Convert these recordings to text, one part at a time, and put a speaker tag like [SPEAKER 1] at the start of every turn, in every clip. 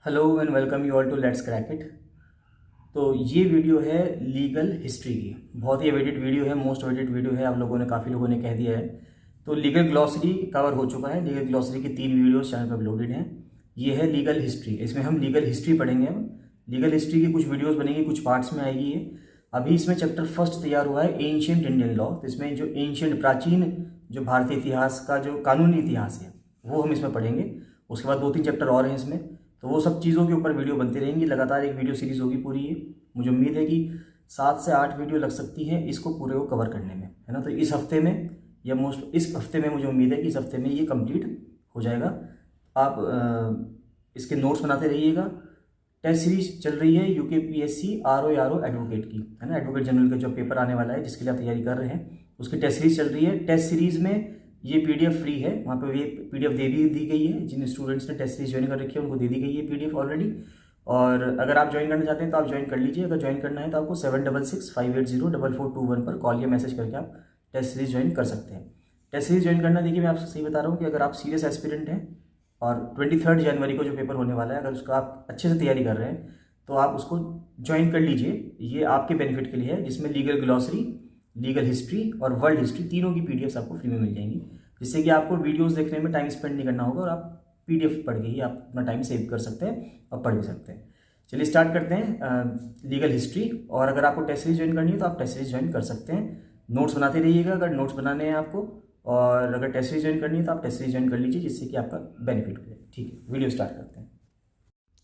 [SPEAKER 1] Hello and welcome you all to let's crack it. तो ये video है legal history की। बहुत ही अवेटेड वीडियो है, मोस्ट अवेटेड वीडियो है। आप लोगों ने, काफ़ी लोगों ने कह दिया है। तो लीगल ग्लॉसरी कवर हो चुका है। लीगल ग्लॉसरी की 3 वीडियोस चैनल पर अपलोडेड हैं। ये है लीगल हिस्ट्री, इसमें हम लीगल हिस्ट्री पढ़ेंगे। अब लीगल हिस्ट्री की कुछ वीडियोज़ बनेंगी, कुछ पार्ट्स में आएगी ये। अभी इसमें चैप्टर फर्स्ट तैयार हुआ है, एंशियंट इंडियन लॉ। तो इसमें जो एंशियंट, प्राचीन जो भारतीय इतिहास का जो कानूनी इतिहास है वो हम इसमें पढ़ेंगे। उसके बाद 2-3 चैप्टर और हैं इसमें। तो वो सब चीज़ों के ऊपर वीडियो बनती रहेंगी। लगातार एक वीडियो सीरीज़ होगी पूरी ये। मुझे उम्मीद है कि 7 से 8 वीडियो लग सकती है इसको पूरे को कवर करने में, है ना। तो इस हफ्ते में या इस हफ्ते में मुझे उम्मीद है कि इस हफ्ते में ये कंप्लीट हो जाएगा। आप इसके नोट्स बनाते रहिएगा। टेस्ट सीरीज चल रही है यूकेपीएससी आरओ एडवोकेट की, है ना। एडवोकेट जनरल का जो पेपर आने वाला है, जिसके लिए आप तैयारी कर रहे हैं, उसकी टेस्ट सीरीज चल रही है। टेस्ट सीरीज में ये पीडीएफ फ्री है, वहाँ पे ये पीडीएफ दे भी दी गई है। जिन स्टूडेंट्स ने टेस्ट सीरीज ज्वाइन कर रखी है उनको दे दी गई है पीडीएफ ऑलरेडी। और अगर आप ज्वाइन करना चाहते हैं तो आप ज्वाइन कर लीजिए। अगर ज्वाइन करना है तो आपको 7665804421 पर कॉल या मैसेज करके आप टेस्ट सीरीज ज्वाइन कर सकते हैं। टेस्ट सीरीज ज्वाइन करना, देखिए मैं आपसे सही बता रहा हूँ कि अगर आप सीरियस एस्पिरेंट हैं और 23 जनवरी को जो पेपर होने वाला है, अगर उसका आप अच्छे से तैयारी कर रहे हैं तो आप उसको ज्वाइन कर लीजिए। ये आपके बेनिफिट के लिए है, जिसमें लीगल ग्लॉसरी, लीगल हिस्ट्री और वर्ल्ड हिस्ट्री तीनों की पीडीएफ आपको फ्री में मिल जाएंगी, जिससे कि आपको वीडियोस देखने में टाइम स्पेंड नहीं करना होगा और आप पीडीएफ पढ़ के ही आप अपना टाइम सेव कर सकते हैं और पढ़ भी सकते हैं। चलिए स्टार्ट करते हैं लीगल हिस्ट्री। और अगर आपको टेस्ट सीरीज ज्वाइन करनी है तो आप टेस्ट सीरीज ज्वाइन कर सकते हैं। नोट्स बनाते रहिएगा अगर नोट्स बनाने हैं आपको। और अगर टेस्ट सीरीज ज्वाइन करनी है तो आप टेस्ट सीरीज ज्वाइन कर लीजिए, जिससे कि आपका बेनिफिट हो जाए। ठीक है, वीडियो स्टार्ट करते हैं।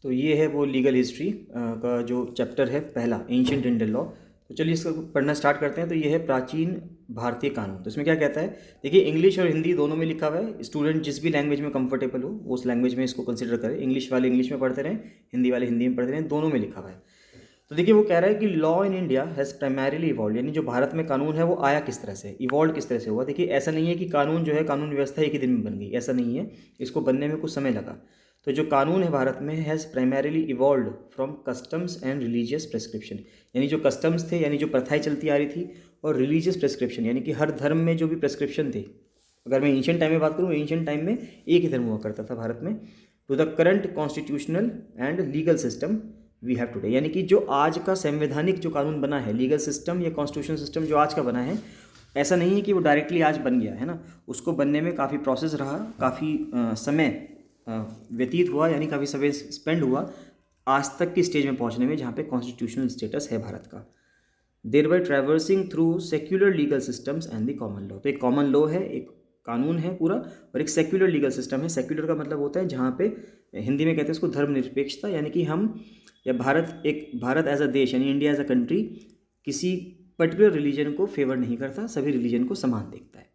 [SPEAKER 1] तो ये है वो लीगल हिस्ट्री का जो चैप्टर है पहला, एंशिएंट इंडियन लॉ। तो चलिए इसको पढ़ना स्टार्ट करते हैं। तो ये है प्राचीन भारतीय कानून। तो इसमें क्या कहता है, देखिए इंग्लिश और हिंदी दोनों में लिखा हुआ है। स्टूडेंट जिस भी लैंग्वेज में कंफर्टेबल हो उस लैंग्वेज में इसको कंसिडर करें। इंग्लिश वाले इंग्लिश में पढ़ते रहें, हिंदी वाले हिंदी में पढ़ते रहें, दोनों में लिखा हुआ है। तो देखिए वो कह रहा है कि law in India has primarily evolve, यानी जो भारत में कानून है वो आया किस तरह से, इवॉल्व किस तरह से हुआ। देखिए ऐसा नहीं है कि कानून जो है, कानून व्यवस्था एक ही दिन में बन गई, ऐसा नहीं है। इसको बनने में कुछ समय लगा। तो जो कानून है भारत में has primarily evolve from customs and religious prescription, यानी जो कस्टम्स थे, यानी जो प्रथाएं चलती आ रही थी, और रिलीजियस प्रेस्क्रिप्शन, यानी कि हर धर्म में जो भी प्रेस्क्रिप्शन थे। अगर मैं एंशिएंट टाइम में बात करूँ, एंशिएंट टाइम में एक ही धर्म हुआ करता था भारत में। To the current constitutional and legal system we have today, यानी कि जो आज का संवैधानिक जो कानून बना है, लीगल सिस्टम या कॉन्स्टिट्यूशन सिस्टम जो आज का बना है, ऐसा नहीं है कि वो डायरेक्टली आज बन गया है ना। उसको बनने में काफ़ी प्रोसेस रहा, काफ़ी समय व्यतीत हुआ, यानी काफ़ी समय स्पेंड हुआ आज तक की स्टेज में पहुंचने में, जहाँ पे कॉन्स्टिट्यूशनल स्टेटस है भारत का। There by traversing through secular legal systems and the common law. तो एक कॉमन लॉ है, एक कानून है पूरा, और एक सेक्युलर लीगल सिस्टम है। सेक्युलर का मतलब होता है जहाँ पे हिंदी में कहते हैं उसको धर्मनिरपेक्षता, यानी कि हम या भारत एज अ देश, यानी इंडिया एज अ कंट्री किसी पर्टिकुलर रिलीजन को फेवर नहीं करता, सभी रिलीजन को समान देखता है।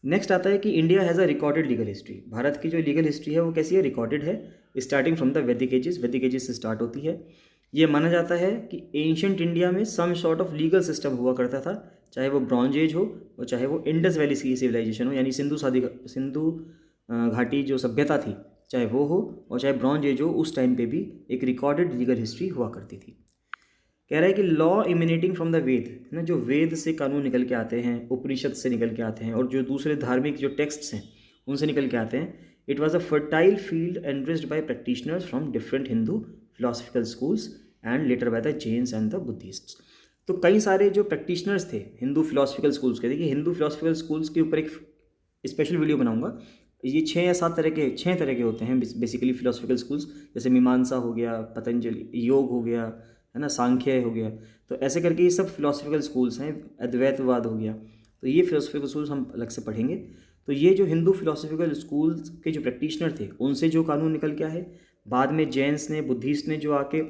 [SPEAKER 1] नेक्स्ट आता है कि India has a recorded legal history. Bharat की जो लीगल हिस्ट्री है वो कैसी है, रिकॉर्डेड है, स्टार्टिंग फ्रॉम द वैदिक एजेस, वैदिक एजेस से स्टार्ट होती है। ये माना जाता है कि एंशिएंट इंडिया में some sort of legal system हुआ करता था, चाहे वो ब्रॉन्ज एज हो और चाहे वो इंडस वैली की सिविलाइजेशन हो, यानी सिंधु घाटी जो सभ्यता थी, चाहे वो हो, और चाहे ब्रॉन्ज एज हो, उस टाइम पे भी एक रिकॉर्डेड लीगल हिस्ट्री हुआ करती थी। कह रहा है कि लॉ इमिनेटिंग फ्रॉम द वेद, है ना, जो वेद से कानून निकल के आते हैं, उपनिषद से निकल के आते हैं, और जो दूसरे धार्मिक जो टेक्स्ट्स हैं उनसे निकल के आते हैं। It was a fertile field enriched by practitioners from different Hindu philosophical schools and later by the Jains and the Buddhists. तो कई सारे जो प्रैक्टिशनर्स थे हिंदू फिलोसफिकल स्कूल्स के, देखिए हिंदू फिलोसफिकल स्कूल्स के ऊपर एक स्पेशल वीडियो बनाऊंगा। ये 6 या 7 तरह के होते हैं बेसिकली फिलोसफिकल स्कूल्स, जैसे मीमांसा हो गया, पतंजलि योग हो गया, है ना, सांख्य हो गया। तो ऐसे करके ये सब फिलोसफिकल स्कूल्स हैं, अद्वैतवाद हो गया। तो ये फिलोसफिकल स्कूल्स हम अलग से पढ़ेंगे। तो ये जो हिंदू फिलोसफिकल स्कूल्स के जो प्रैक्टिशनर थे उनसे जो कानून निकल के आए, बाद में जैन्स ने, बुद्धिस्ट ने जो आके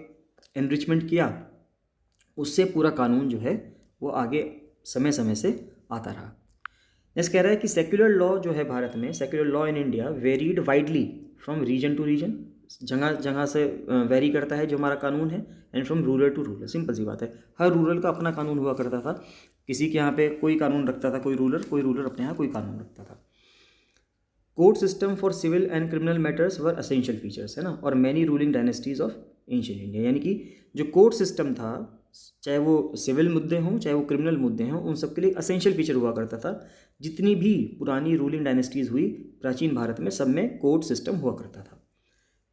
[SPEAKER 1] एनरिचमेंट किया, उससे पूरा कानून जो है वो आगे समय समय से आता रहा। नेक्स्ट कह रहा है कि सेक्युलर लॉ जो है भारत में, secular law in India varied widely from region to region, जगह जगह से वेरी करता है जो हमारा कानून है, and from rural to rural. Simple सी बात है, हर रूरल का अपना कानून हुआ करता था। किसी के यहाँ पे कोई कानून रखता था कोई रूलर अपने यहाँ कोई कानून रखता था। Court system for civil and criminal matters were essential features, है ना, और many ruling dynasties of ancient India, यानी कि जो कोर्ट सिस्टम था, चाहे वो सिविल मुद्दे हों चाहे वो क्रिमिनल मुद्दे हों, उन सब के लिए असेंशियल फीचर हुआ करता था। जितनी भी पुरानी रूलिंग डायनेस्टीज़ हुई प्राचीन भारत में, सब में कोर्ट सिस्टम हुआ करता था।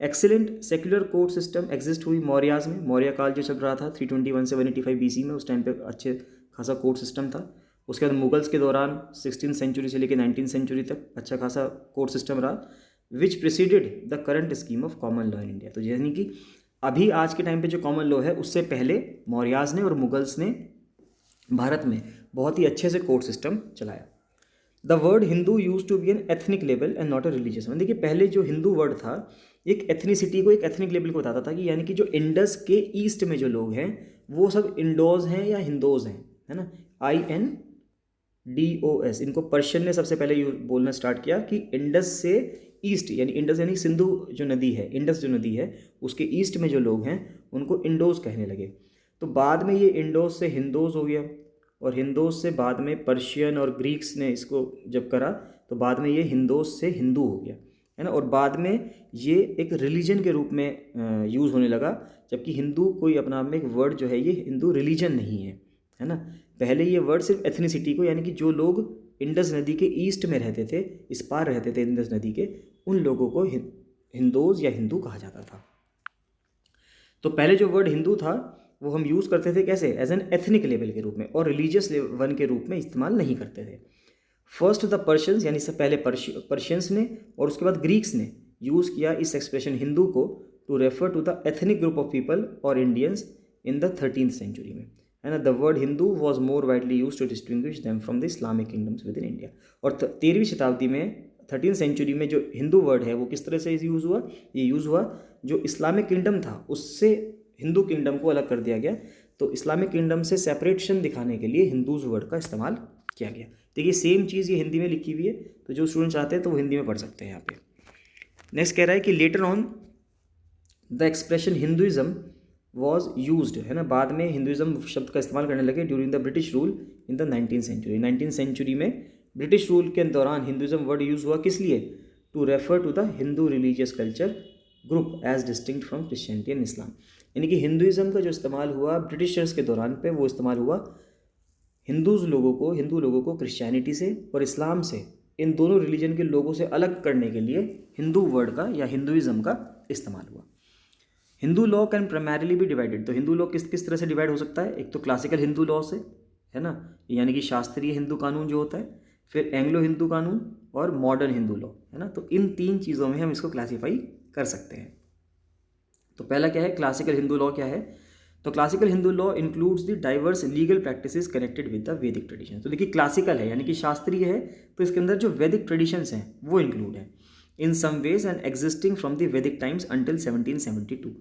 [SPEAKER 1] Excellent secular court system exist हुई मौर्याज में, मौर्य काल जो चल रहा था 321 से 185 BC में, उस टाइम पे अच्छे खासा कोर्ट सिस्टम था। उसके बाद मुगल्स के दौरान 16th सेंचुरी से लेकर 19th सेंचुरी तक अच्छा खासा कोर्ट सिस्टम रहा, which preceded the current scheme of common law in India. तो यानी कि अभी आज के टाइम पे जो कॉमन लॉ है उससे पहले मौर्याज ने और मुगल्स ने भारत में बहुत ही अच्छे से कोर्ट सिस्टम चलाया। The word Hindu used to be an ethnic लेवल and not a religious one. देखिए पहले जो हिंदू वर्ड था एक एथनिसिटी को, एक एथनिक लेवल को बताता था कि यानी कि जो इंडस के ईस्ट में जो लोग हैं वो सब इंडोज हैं या हिंदोज हैं, है ना, INDOS। इनको पर्शियन ने सबसे पहले बोलना स्टार्ट किया कि इंडस से ईस्ट, यानी इंडस यानी सिंधु जो नदी है, इंडस जो नदी है उसके ईस्ट में जो लोग हैं उनको इंडोज कहने लगे। तो बाद में ये इंडोज से हिंदोज हो गया, और हिंदोज से बाद में पर्शियन और ग्रीक्स ने इसको जब करा तो बाद में ये हिंदोज से हिंदू हो गया, है ना। और बाद में ये एक रिलीजन के रूप में यूज़ होने लगा, जबकि हिंदू कोई अपना आप में एक वर्ड जो है ये हिंदू रिलीजन नहीं है ना। पहले ये वर्ड सिर्फ एथनिसिटी को, यानी कि जो लोग इंडस नदी के ईस्ट में रहते थे, इस पार रहते थे इंडस नदी के, उन लोगों को हिंदोज या हिंदू कहा जाता था। तो पहले जो वर्ड हिंदू था वो हम यूज़ करते थे कैसे, एज एन एथनिक लेवल के रूप में, और रिलीजियस वन के रूप में इस्तेमाल नहीं करते थे। फर्स्ट द पर्शियंस, यानी इससे पहले पर्शियंस ने और उसके बाद ग्रीक्स ने यूज़ किया इस एक्सप्रेशन हिंदू को to refer to the ethnic group of people और Indians in the 13th century में, है ना। The word Hindu was more widely use to distinguish them from the Islamic kingdoms within India. और 13वीं शताब्दी में 13th सेंचुरी में जो हिंदू वर्ड है वो किस तरह से यूज़ हुआ, ये यूज़ हुआ जो इस्लामिक किंगडम था उससे हिंदू किंगडम को अलग कर दिया गया। तो इस्लामिक किंगडम से सेपरेशन दिखाने के लिए हिंदूज वर्ड का इस्तेमाल किया गया। देखिए सेम चीज़ ये हिंदी में लिखी हुई है, तो जो स्टूडेंट चाहते हैं तो वो हिंदी में पढ़ सकते हैं यहाँ पे। नेक्स्ट कह रहा है कि later on the expression Hinduism was used, है ना, बाद में हिंदुइज्म शब्द का इस्तेमाल करने लगे during the British rule in the 19th century. 19th century में ब्रिटिश रूल के दौरान हिंदुइज्म वर्ड यूज़ हुआ, किस लिए, to refer to the Hindu religious culture group as distinct from Christianity and Islam. यानी कि हिंदुइज्म का जो इस्तेमाल हुआ ब्रिटिशर्स के दौरान पे, वो इस्तेमाल हुआ हिंदू लोगों को क्रिश्चियनिटी से और इस्लाम से, इन दोनों रिलीजन के लोगों से अलग करने के लिए हिंदू वर्ड का या हिंदुइज्म का इस्तेमाल हुआ। हिंदू लॉ कैन प्राइमरीली भी डिवाइडेड। तो हिंदू लॉ किस तरह से डिवाइड हो सकता है, एक तो क्लासिकल हिंदू लॉ से, है ना, यानी कि शास्त्रीय हिंदू कानून जो होता है, फिर एंग्लो हिंदू कानून और मॉडर्न हिंदू लॉ, है ना। तो इन तीन चीज़ों में हम इसको क्लासीफाई कर सकते हैं। तो पहला क्या है, क्लासिकल हिंदू लॉ क्या है, तो classical Hindu law includes the diverse legal practices connected with the वैदिक ट्रेडिशन। तो देखिए क्लासिकल है यानी कि शास्त्रीय है, तो इसके अंदर जो वैदिक ट्रेडिशंस हैं वो इंक्लूड है in some ways and existing from the Vedic times until 1772।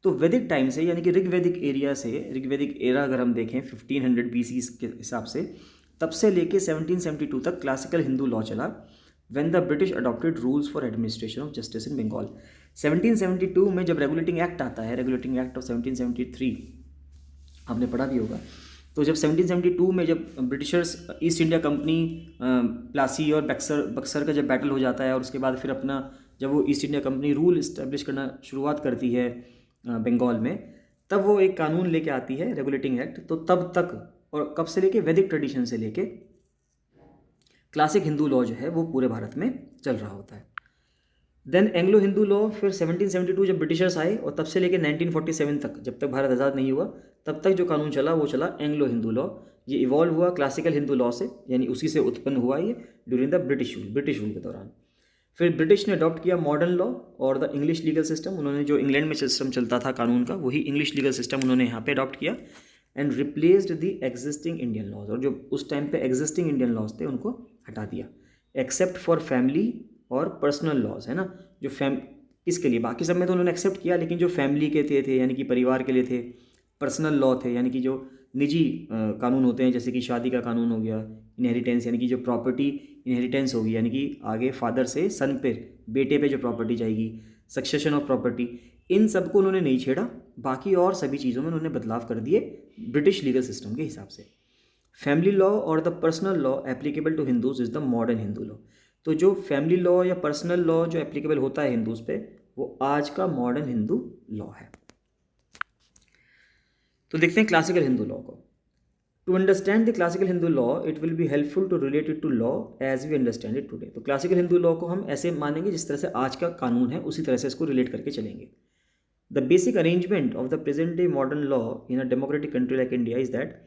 [SPEAKER 1] तो वैदिक टाइम से यानी कि ऋग्वैदिक एरिया से, ऋग्वैदिक एरा अगर हम देखें 1500 BC के हिसाब से, तब से लेके 1772 तक क्लासिकल हिंदू लॉ चला, when the British adopted rules for administration of justice in Bengal। 1772 में जब रेगुलेटिंग एक्ट आता है, रेगुलेटिंग एक्ट ऑफ 1773 आपने पढ़ा भी होगा, तो जब 1772 में जब Britishers east India company Plassey और बक्सर का जब बैटल हो जाता है, और उसके बाद फिर अपना जब वो east India company rule establish करना शुरुआत करती है बंगाल में, तब वो एक कानून लेके आती है रेगुलेटिंग एक्ट। तो तब तक, और कब से लेके, वैदिक ट्रेडिशन से लेके क्लासिक हिंदू लॉ जो है वो पूरे भारत में चल रहा होता है। देन एंग्लो हिंदू लॉ फिर 1772 जब ब्रिटिशर्स आए, और तब से लेके 1947 तक, जब तक भारत आज़ाद नहीं हुआ तब तक जो कानून चला वो चला एंग्लो हिंदू लॉ। ये इवॉल्व हुआ क्लासिकल हिंदू लॉ से, यानी उसी से उत्पन्न हुआ ये ड्यूरिंग द ब्रिटिश रूल के दौरान। फिर ब्रिटिश ने अडॉप्ट किया मॉडर्न लॉ और द इंग्लिश लीगल सिस्टम। उन्होंने जो इंग्लैंड में सिस्टम चलता था कानून का, वही इंग्लिश लीगल सिस्टम उन्होंने यहाँ पे अडॉप्ट किया and replaced the existing Indian laws. और जो उस टाइम पे एग्जिस्टिंग इंडियन लॉज थे उनको हटा दिया, एक्सेप्ट फॉर फैमिली और पर्सनल लॉज, है ना। जो इसके लिए बाकी सब में तो उन्होंने एक्सेप्ट किया, लेकिन जो फैमिली के थे यानी कि परिवार के लिए थे, पर्सनल लॉ थे यानी कि जो निजी कानून होते हैं, जैसे कि शादी का कानून हो गया, इनहेरिटेंस यानी कि जो प्रॉपर्टी इनहेरिटेंस होगी, यानी कि आगे फादर से सन पे, बेटे पे जो प्रॉपर्टी जाएगी, सक्सेशन ऑफ प्रॉपर्टी, इन सबको उन्होंने नहीं छेड़ा। बाकी और सभी चीज़ों में उन्होंने बदलाव कर दिए ब्रिटिश लीगल सिस्टम के हिसाब से। फैमिली लॉ और the personal law applicable to Hindus is the modern Hindu law. तो जो फैमिली लॉ या पर्सनल लॉ जो एप्लीकेबल होता है हिंदूज पे, वो आज का मॉडर्न हिंदू लॉ है। तो देखते हैं क्लासिकल हिंदू लॉ को। To understand the classical Hindu law it will be helpful to relate it to law as we understand it today. तो क्लासिकल हिंदू लॉ को हम ऐसे मानेंगे जिस तरह से आज का कानून है उसी तरह से इसको रिलेट करके चलेंगे। The basic arrangement of the present day modern law in a democratic country like India is that,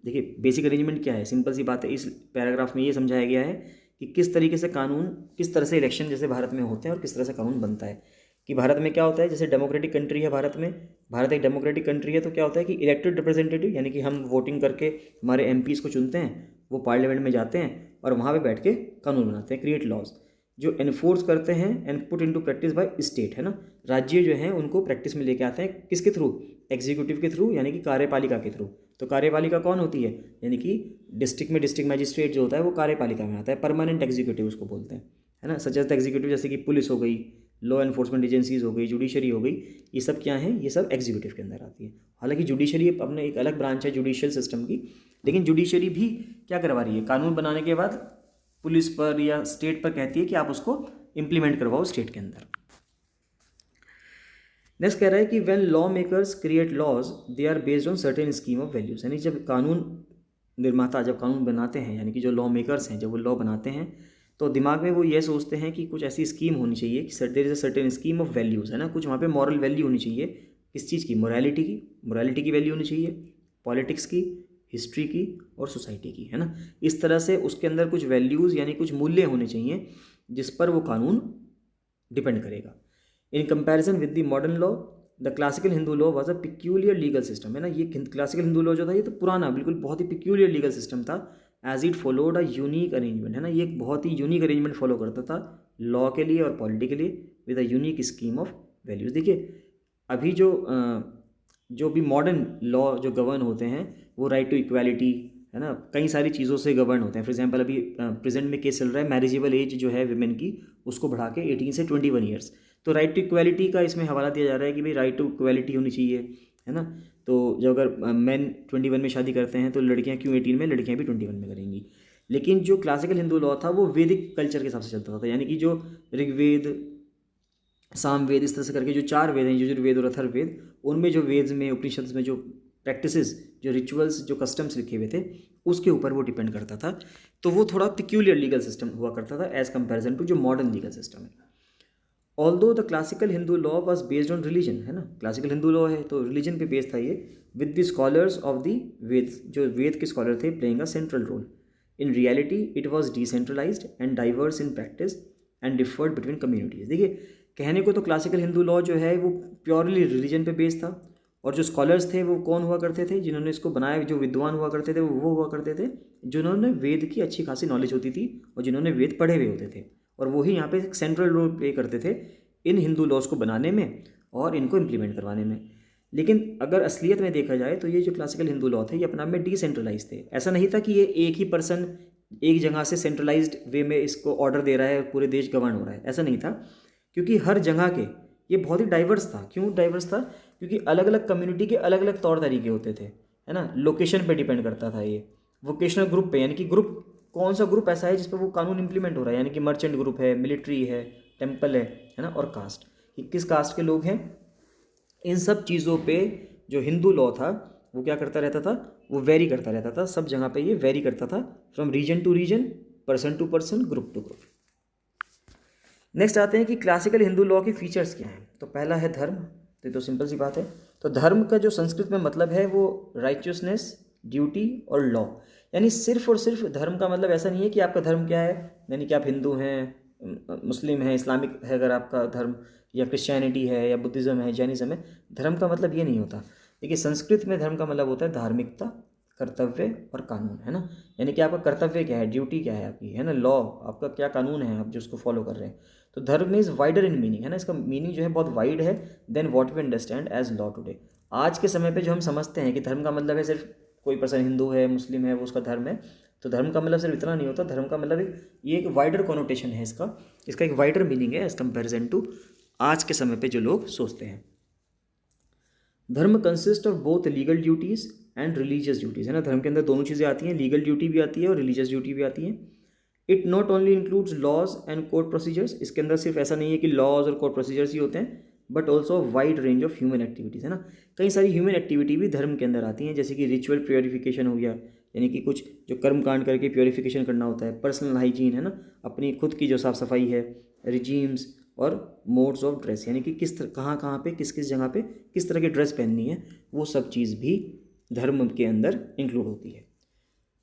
[SPEAKER 1] देखिए बेसिक अरेंजमेंट क्या है, सिंपल सी बात है, इस पैराग्राफ में ये समझाया गया है कि किस तरीके से कानून, किस तरह से इलेक्शन जैसे भारत में होते हैं और किस तरह से कानून बनता है। कि भारत में क्या होता है, जैसे डेमोक्रेटिक कंट्री है भारत में, भारत एक डेमोक्रेटिक कंट्री है, तो क्या होता है कि इलेक्टेड रिप्रेजेंटेटिव यानी कि हम वोटिंग करके हमारे एमपीज़ को चुनते हैं, वो पार्लियामेंट में जाते हैं और वहाँ पे बैठ के कानून बनाते हैं, क्रिएट लॉज, जो एनफोर्स करते हैं and put into practice by state, है ना। राज्य जो हैं उनको प्रैक्टिस में लेके आते हैं, किसके थ्रू, एग्जीक्यूटिव के थ्रू यानी कि कार्यपालिका के थ्रू। तो कार्यपालिका कौन होती है, यानी कि डिस्ट्रिक्ट में डिस्ट्रिक्ट मैजिस्ट्रेट जो होता है वो कार्यपालिका में आता है, परमानेंट एग्जीक्यूटिव उसको बोलते हैं, है ना। सच एज एग्जीक्यूटिव जैसे कि पुलिस हो गई, लॉ एनफोर्समेंट एजेंसीज हो गई, जुडिशरी हो गई, ये सब क्या है, ये सब एग्जीक्यूटिव के अंदर आती है। हालांकि जुडिशरी अपने एक अलग ब्रांच है जुडिशियल सिस्टम की, लेकिन जुडिशरी भी क्या करवा रही है, कानून बनाने के बाद पुलिस पर या स्टेट पर कहती है कि आप उसको इम्प्लीमेंट करवाओ स्टेट के अंदर। नेक्स्ट कह रहा है कि when law makers create laws they are based on certain scheme of values, यानी जब कानून निर्माता जब कानून बनाते हैं, यानी कि जो लॉ मेकर्स हैं जब वो लॉ बनाते हैं तो दिमाग में वो ये सोचते हैं कि कुछ ऐसी स्कीम होनी चाहिए कि there is a certain scheme of values, है ना, कुछ वहाँ पे मॉरल वैल्यू होनी चाहिए। किस चीज़ की, मोरालिटी की वैल्यू होनी चाहिए, पॉलिटिक्स की, हिस्ट्री की और सोसाइटी की, है ना। इस तरह से उसके अंदर कुछ वैल्यूज़ यानी कुछ मूल्य होने चाहिए जिस पर वो कानून डिपेंड करेगा। In comparison with the modern law the classical Hindu law was a peculiar legal system, है ना। ये क्लासिकल हिंदू लॉ जो था ये तो पुराना बिल्कुल बहुत ही पिक्यूलियर लीगल सिस्टम था, as it followed a unique arrangement, है ना। ये एक बहुत ही यूनिक अरेंजमेंट फॉलो करता था लॉ के लिए और पॉलिटी के लिए, with a unique scheme of values. देखिए अभी जो भी मॉडर्न लॉ जो गवर्न होते हैं वो राइट टू इक्वालिटी, है ना, कई सारी चीज़ों से गवर्न होते हैं। फॉर एग्जांपल अभी प्रेजेंट में केस चल रहा है, मैरिजेबल एज जो है विमेन की उसको बढ़ा के 18 से 21 ईयर्स, तो राइट टू इक्वालिटी का इसमें हवाला दिया जा रहा है कि भाई राइट टू इक्वालिटी होनी चाहिए, है ना। तो जो अगर मेन 21 में शादी करते हैं तो लड़कियां क्यों 18 में, लड़कियां भी 21 में करेंगी। लेकिन जो क्लासिकल हिंदू लॉ था वो वैदिक कल्चर के हिसाब से चलता था, यानी कि जो ऋग्वेद, सामवेद, इस तरह से करके जो 4 वेद हैं, यजुर्वेद और अथर्ववेद, उनमें जो वेद में, उपनिषद में जो प्रैक्टिसेस, जो रिचुअल्स, जो कस्टम्स लिखे हुए थे उसके ऊपर वो डिपेंड करता था। तो वो थोड़ा पिक्यूलियर लीगल सिस्टम हुआ करता था एज कंपेरिजन टू जो मॉडर्न लीगल सिस्टम है। Although the classical Hindu law was based on religion, है ना, क्लासिकल हिंदू लॉ है तो रिलीजन पे बेस्ड था ये, with the scholars of the Veda, जो वेद के स्कॉलर थे, playing a central role. In reality it was decentralised and diverse in practice and differed between communities. देखिए कहने को तो क्लासिकल हिंदू लॉ जो है वो प्योरली रिलीजन पे बेस्ड था, और जो स्कॉलर्स थे वो कौन हुआ करते थे, जिन्होंने इसको बनाया, जो विद्वान हुआ करते थे वो हुआ करते थे जिन्होंने वेद की अच्छी खासी नॉलेज होती थी और जिन्होंने वेद पढ़े हुए होते थे, और वही यहाँ पे एक सेंट्रल रोल प्ले करते थे इन हिंदू लॉज को बनाने में और इनको इम्प्लीमेंट करवाने में। लेकिन अगर असलियत में देखा जाए तो ये जो क्लासिकल हिंदू लॉ थे ये अपने आप में डिसेंट्रलाइज थे। ऐसा नहीं था कि ये एक ही पर्सन एक जगह से सेंट्रलाइज्ड वे में इसको ऑर्डर दे रहा है और पूरे देश गवर्न हो रहा है, ऐसा नहीं था, क्योंकि हर जगह के ये बहुत ही डाइवर्स था। क्यों डाइवर्स था, क्योंकि अलग अलग कम्युनिटी के अलग अलग तौर तरीके होते थे, है ना। लोकेशन पे डिपेंड करता था ये, वोकेशनल ग्रुप पे, यानी कि ग्रुप कौन सा ग्रुप ऐसा है जिस पर वो कानून इंप्लीमेंट हो रहा है, यानी कि मर्चेंट ग्रुप है, मिलिट्री है, टेम्पल है ना, और कास्ट, कि किस कास्ट के लोग हैं। इन सब चीज़ों पे जो हिंदू लॉ था वो क्या करता रहता था, वो वेरी करता रहता था, सब जगह पे ये वेरी करता था, from region to region, person to person, group to group. Next आते हैं कि क्लासिकल हिंदू लॉ के फीचर्स क्या हैं। तो पहला है धर्म, तो सिंपल सी बात है। तो धर्म का जो संस्कृत में मतलब है वो राइचियसनेस, ड्यूटी और लॉ, यानी सिर्फ और सिर्फ धर्म का मतलब ऐसा नहीं है कि आपका धर्म क्या है, यानी कि आप हिंदू हैं, मुस्लिम है, इस्लामिक है अगर आपका धर्म, या क्रिश्चियनिटी है, या बुद्धिज़्म है, जैनिज़्म है। धर्म का मतलब ये नहीं होता। देखिए संस्कृत में धर्म का मतलब होता है धार्मिकता, कर्तव्य और कानून, है ना। यानी कि आपका कर्तव्य क्या है, ड्यूटी क्या है आपकी, है ना, लॉ आपका क्या कानून है आप जो उसको फॉलो कर रहे हैं। तो धर्म इज़ वाइडर इन मीनिंग, है ना, इसका मीनिंग जो है बहुत वाइड है then what we understand as law today. आज के समय पे जो हम समझते हैं कि धर्म का मतलब है सिर्फ कोई पर्सन हिंदू है, मुस्लिम है, वो उसका धर्म है, तो धर्म का मतलब सिर्फ इतना नहीं होता। धर्म का मतलब ये एक वाइडर कॉनोटेशन है, इसका एक वाइडर मीनिंग है एज कंपेरिजन टू आज के समय पे जो लोग सोचते हैं। धर्म consist of both legal duties and religious duties, है ना। धर्म के अंदर दोनों चीज़ें आती हैं, लीगल ड्यूटी भी आती है और रिलीजियस ड्यूटी भी आती है। It not only includes laws and court procedures, इसके अंदर सिर्फ ऐसा नहीं है कि लॉज और कोर्ट प्रोसीजर्स ही होते हैं, but also wide range of human activities, है ना। कई सारी ह्यूमन एक्टिविटी भी धर्म के अंदर आती हैं, जैसे कि रिचुअल प्योरिफिकेशन हो गया, यानी कि कुछ जो कर्म कांड करके प्योरिफिकेशन करना होता है, पर्सनल हाइजीन, है ना, अपनी खुद की जो साफ़ सफाई है, रिजीम्स और मोड्स ऑफ ड्रेस, यानी कि किस कहाँ कहाँ पे किस किस जगह पे किस तरह की ड्रेस पहननी है, वो सब चीज़ भी धर्म के अंदर इंक्लूड होती है।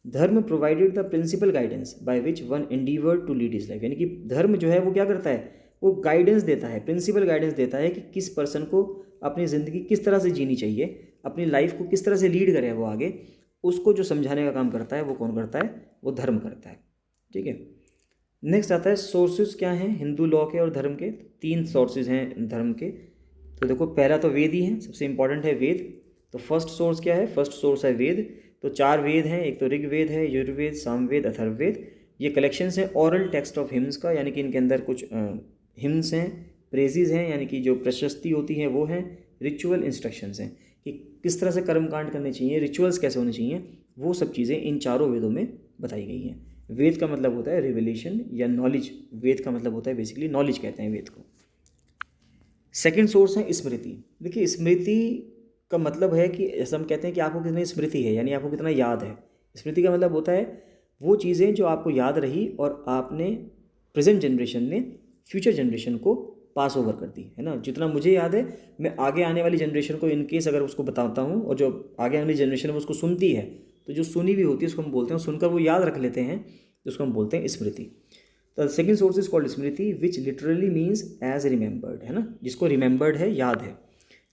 [SPEAKER 1] Dharma provided the principal guidance by which one endeavour to lead is life, यानी कि धर्म जो है वो क्या करता है, वो गाइडेंस देता है, प्रिंसिपल गाइडेंस देता है कि किस पर्सन को अपनी ज़िंदगी किस तरह से जीनी चाहिए, अपनी लाइफ को किस तरह से लीड करे वो आगे, उसको जो समझाने का काम करता है वो कौन करता है, वो धर्म करता है। ठीक है, नेक्स्ट आता है सोर्सेज क्या हैं हिंदू लॉ के और धर्म के। 3 सोर्सेज हैं धर्म के। तो देखो, पहला तो वेद ही है, सबसे इंपॉर्टेंट है वेद। तो फर्स्ट सोर्स क्या है, फर्स्ट सोर्स है वेद। तो 4 वेद हैं, एक तो ऋग्वेद है, यजुर्वेद, सामवेद, अथर्ववेद। ये कलेक्शंस हैं ऑरल टेक्स्ट ऑफ हिम्स का, यानी कि इनके अंदर कुछ हिम्स हैं, प्रेजेज हैं, यानी कि जो प्रशस्ति होती है वो हैं, रिचुअल इंस्ट्रक्शंस हैं कि किस तरह से कर्मकांड करने चाहिए, रिचुअल्स कैसे होने चाहिए, वो सब चीज़ें इन 4 वेदों में बताई गई हैं। वेद का मतलब होता है रिवेलेशन या नॉलेज, वेद का मतलब होता है बेसिकली नॉलेज, कहते हैं वेद को। सेकंड सोर्स है स्मृति। देखिए, स्मृति का मतलब है कि ऐसा हम कहते हैं कि आपको कितनी स्मृति है, यानी आपको कितना याद है। स्मृति का मतलब होता है वो चीज़ें जो आपको याद रही और आपने प्रेजेंट जनरेशन ने फ्यूचर जनरेशन को पास ओवर कर दी, है ना। जितना मुझे याद है मैं आगे आने वाली जनरेशन को इनकेस अगर उसको बताता हूँ, और जो आगे आने वाली जनरेशन है वो उसको सुनती है, तो जो सुनी भी होती है उसको हम बोलते हैं, सुनकर वो याद रख लेते हैं, तो उसको हम बोलते हैं स्मृति। तो second source is called smriti which literally means as remembered, है ना, जिसको रिमेंबर्ड है, याद है।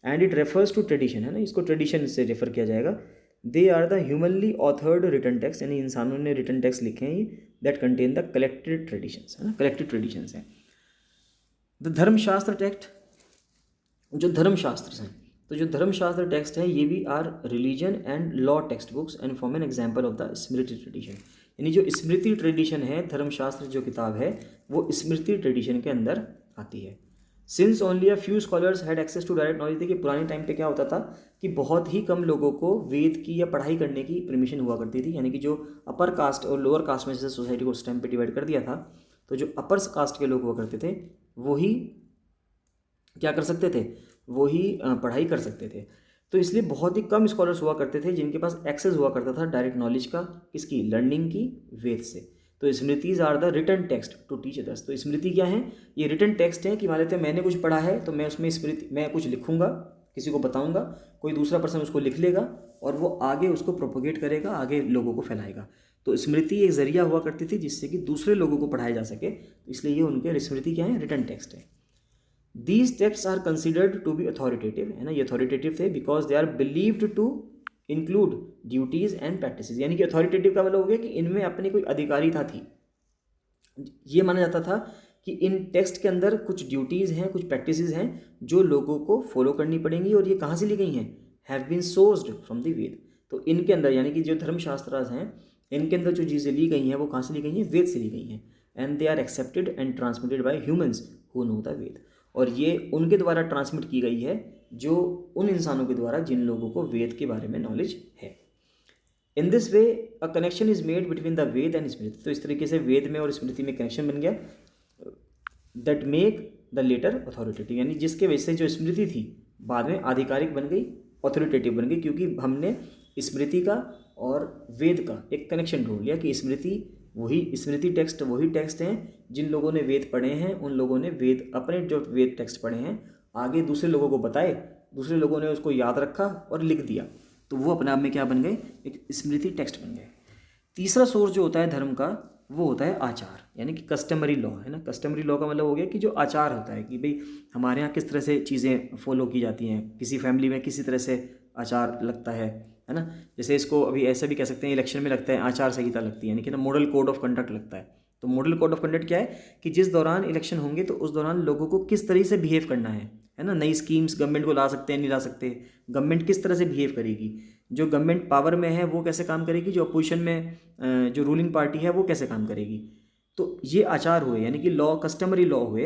[SPEAKER 1] And it refers to tradition, है ना, इसको ट्रेडिशन से रेफर किया जाएगा। They are the humanly authored written text, यानी इंसानों ने रिटन टेक्स्ट लिखे हैं that contain the collected traditions, है ना, कलेक्टेड ट्रेडिशंस हैं। द धर्मशास्त्र टेक्स्ट, जो धर्मशास्त्र हैं, तो जो धर्मशास्त्र टेक्स्ट है ये भी our religion and law text books and form an example of the Smriti tradition, यानी जो स्मृति ट्रेडिशन है, धर्मशास्त्र जो किताब है वो स्मृति ट्रेडिशन के अंदर आती है। Since only a few scholars had access to direct knowledge, देखिए पुराने टाइम पे क्या होता था कि बहुत ही कम लोगों को वेद की या पढ़ाई करने की परमिशन हुआ करती थी, यानी कि जो अपर कास्ट और लोअर कास्ट में जैसे सोसाइटी को उस टाइम पे डिवाइड कर दिया था, तो जो अपर कास्ट के लोग हुआ करते थे वही क्या कर सकते थे, वही पढ़ाई कर सकते थे। तो इसलिए बहुत ही कम स्कॉलर्स हुआ करते थे जिनके पास एक्सेस हुआ करता था डायरेक्ट नॉलेज का, किसकी, लर्निंग की, वेद से। तो smritis are the written text to teach others. तो स्मृति क्या है, ये रिटन टेक्स्ट है कि मान लेते हैं मैंने कुछ पढ़ा है तो मैं उसमें स्मृति, मैं कुछ लिखूंगा, किसी को बताऊंगा, कोई दूसरा पर्सन उसको लिख लेगा और वो आगे उसको प्रोपोगेट करेगा, आगे लोगों को फैलाएगा। तो स्मृति एक जरिया हुआ करती थी जिससे कि दूसरे लोगों को पढ़ाया जा सके, तो इसलिए ये उनके स्मृति क्या है, रिटन टेक्स्ट है। These text are considered to be authoritative, है ना, ये अथॉरिटेटिव थे because they are believed to include duties and practices, यानी कि अथॉरिटेटिव का मतलब हो गया कि इनमें अपनी कोई अधिकारिता थी। ये माना जाता था कि इन टेक्स्ट के अंदर कुछ ड्यूटीज़ हैं, कुछ प्रैक्टिसेस हैं जो लोगों को फॉलो करनी पड़ेंगी, और ये कहाँ से ली गई हैं, have been sourced from the Veda. तो इनके अंदर यानी कि जो धर्मशास्त्रास हैं इनके अंदर जो चीज़ें ली गई हैं वो कहाँ से ली गई हैं, वेद से ली गई हैं। And they are accepted and transmitted by humans who know the Veda, और ये उनके द्वारा ट्रांसमिट की गई है जो उन इंसानों के द्वारा जिन लोगों को वेद के बारे में नॉलेज है। In this way a connection is made between the Veda and smriti, तो इस तरीके से वेद में और स्मृति में कनेक्शन बन गया, that make the latter authoritative, यानी जिसके वजह से जो स्मृति थी बाद में आधिकारिक बन गई, अथॉरिटेटिव बन गई, क्योंकि हमने स्मृति का और वेद का एक कनेक्शन ढूंढ लिया कि स्मृति टेक्स्ट वही टेक्स्ट हैं जिन लोगों ने वेद पढ़े हैं, उन लोगों ने वेद अपने जो वेद टेक्स्ट पढ़े हैं आगे दूसरे लोगों को बताए, दूसरे लोगों ने उसको याद रखा और लिख दिया, तो वो अपने आप में क्या बन गए, एक स्मृति टेक्स्ट बन गए। तीसरा सोर्स जो होता है धर्म का वो होता है आचार, यानी कि कस्टमरी लॉ, है ना। कस्टमरी लॉ का मतलब हो गया कि जो आचार होता है कि भाई हमारे यहाँ किस तरह से चीज़ें फॉलो की जाती हैं, किसी फैमिली में किसी तरह से आचार लगता है ना। जैसे इसको अभी ऐसा भी कह सकते हैं, इलेक्शन में लगता है आचार संहिता लगती है, यानी कि ना मॉडल कोड ऑफ कंडक्ट लगता है। तो मॉडल कोड ऑफ कंडक्ट क्या है कि जिस दौरान इलेक्शन होंगे तो उस दौरान लोगों को किस तरह से बिहेव करना है ना। नई स्कीम्स गवर्नमेंट को ला सकते हैं, नहीं ला सकते, गवर्नमेंट किस तरह से बिहेव करेगी, जो गवर्नमेंट पावर में है वो कैसे काम करेगी, जो अपोजिशन में जो रूलिंग पार्टी है वो कैसे काम करेगी। तो ये आचार हुए, यानी कि लॉ, कस्टमरी लॉ हुए,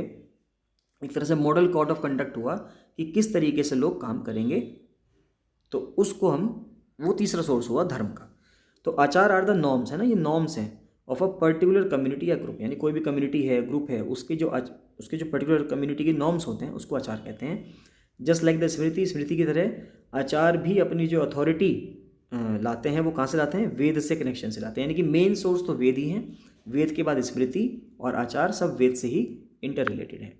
[SPEAKER 1] एक तरह से मॉडल कोड ऑफ कंडक्ट हुआ कि किस तरीके से लोग काम करेंगे, तो उसको हम, वो तीसरा सोर्स हुआ धर्म का। तो आचार आर द नॉर्म्स, है ना, ये नॉर्म्स हैं, ऑफ अ पर्टिकुलर कम्युनिटी या ग्रुप, यानी कोई भी कम्युनिटी है, ग्रुप है, उसके जो पर्टिकुलर कम्युनिटी के नॉर्म्स होते हैं उसको आचार कहते हैं। जस्ट लाइक द स्मृति, स्मृति की तरह आचार भी अपनी जो अथॉरिटी लाते हैं वो कहाँ से लाते हैं, वेद से कनेक्शन से लाते हैं, यानी कि मेन सोर्स तो वेद ही हैं, वेद के बाद स्मृति और आचार सब वेद से ही इंटर रिलेटेड है।